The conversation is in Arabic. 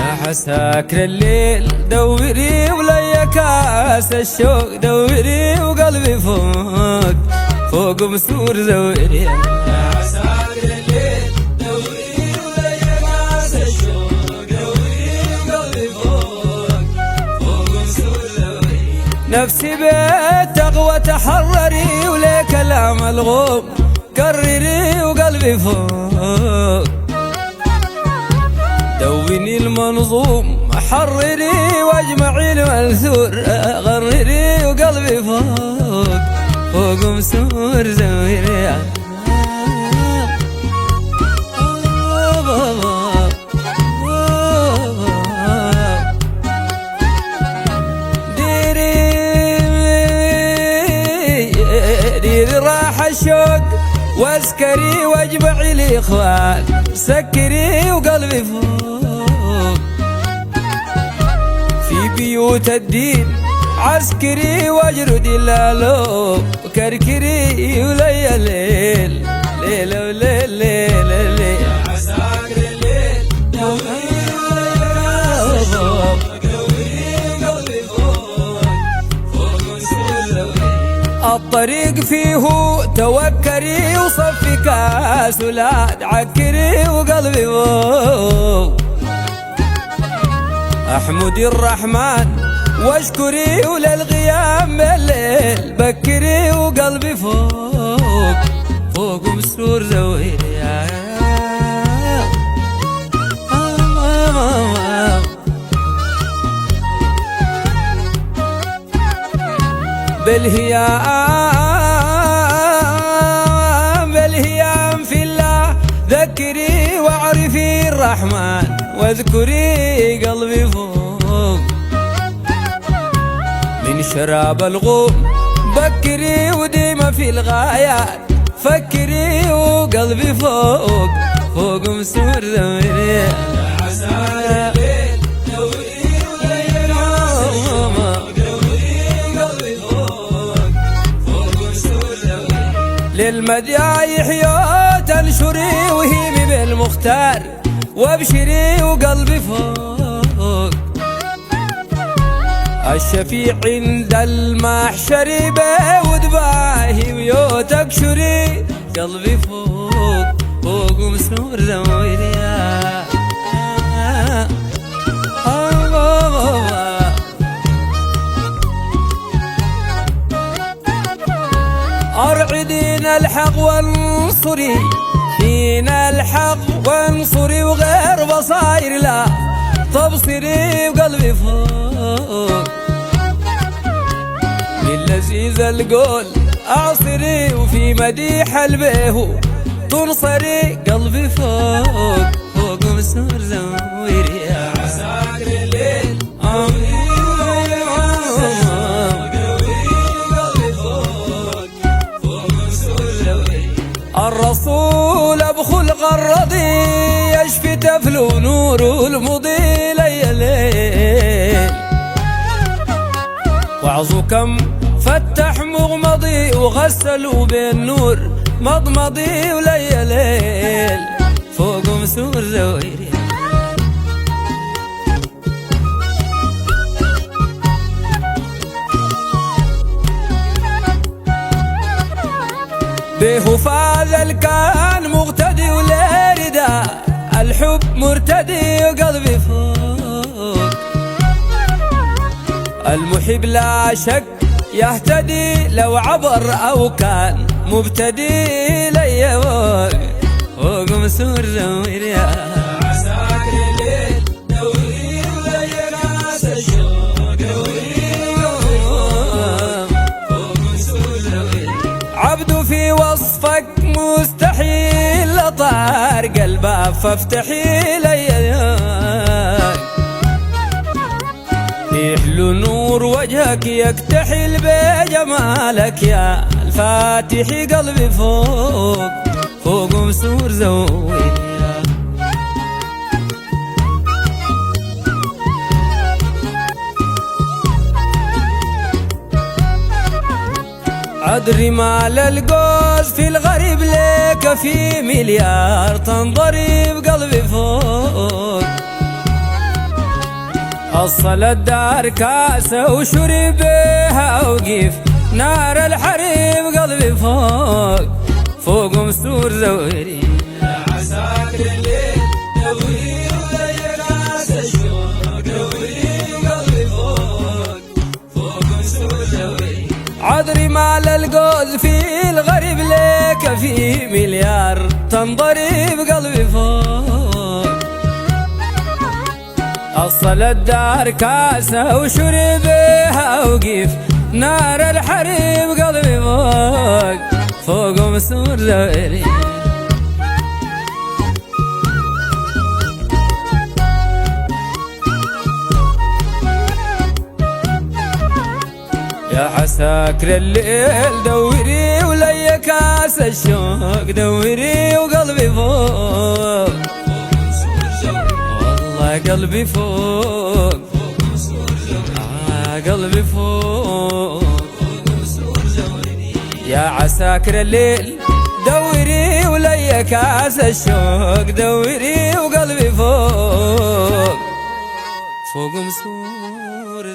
عساكر الليل دوري وليا كاس الشوق دوري وقلبي فوق فوق مسور زوري عساكر الليل دوري وليا كاس الشوق دوري وقلبي فوق فوق مسور زوري نفسي بالتقوى تحرري وليك كلام الغوم كرري وقلبي فوق دويني المنظوم حرري واجمعي المنثور غرري وقلبي فوق فوق مسور زويري ديري راح الشوق واسكري واجمعي الاخوان سكري وقلبي فوق في بيوت الدين عسكري واجرد اللالو كركري وليا الليل ليل وليل ليل ليل عساكر الليل دوري وليا فوق دوري قلبي فوق فوق مسؤول زوي الطريق فيه توكري وصفي كاس ولاد عكري وقلبي فوق احمدي الرحمن واشكري وللغيام بالليل بكري وقلبي فوق فوق مسرور زويري بالهيام في الله ذكري واعرفي الرحمن واذكري قلبي فوق من شراب الغوم بكري وديما في الغايات فكري وقلبي فوق فوق مسور زميري عساكر الليل دوري وليا دوري قلبي فوق فوق مسور زميري للمدايح يا تنشري وهيمي بالمختار وابشري وقلبي فوق الشفيع عند المحشر بود باهي ويوتك شري قلبي فوق فوق مسنور زويري أرعدين الحق وانصري فينا الحق وانصري وغير بصاير لا تبصري وقلبي فوق من لذيذ القول اعصري وفي مديح البيه تنصري قلبي فوق فوق مسور زويري يا عساكر الليل الرسول بخلق الرضي يشفي تفل نور المضي لي الليل وعظوا كم فتح مغمضي وغسلوا بالنور مضمضي ولي الليل فوق مسور زويري به فاز الكان مغتدي ولا رداء الحب مرتدي وقلبي فوق المحب لا شك يهتدي لو عبر او كان مبتدي لي فوق مسور زويري عساكر الليل دوري وليا ناس الشوق دوري فوق مسور زويري عبد في وصفك مستحيل اطار قلبه فافتحي لي يحلو نور وجهك يكتحل بجمالك يا الفاتح قلبي فوق فوق مسور زويري أدري مال الجوز في الغريب ليك في مليار تنضرب قلبي فوق أصل الدار كاسة وشرب بها وقيف نار الحريم قلبي فوق فوق مستور زويري يا عساكر الليل دوري ويا ناس الشوق دوري وقلبي فوق فوق مستور زويري عذري مال القوز في الغريب ليك في مليار تنضري بقلبي فوق أصل الدار كاسة وشربها وقيف نار الحريم قلبي فوق فوق مسور زويري يا عساكر الليل دوري ولي كاس الشوق دوري وقلبي فوق والله قلبي فوق قلبي فوق يا عساكر الليل دوري ولي كاس الشوق دوري وقلبي فوق فوق مسور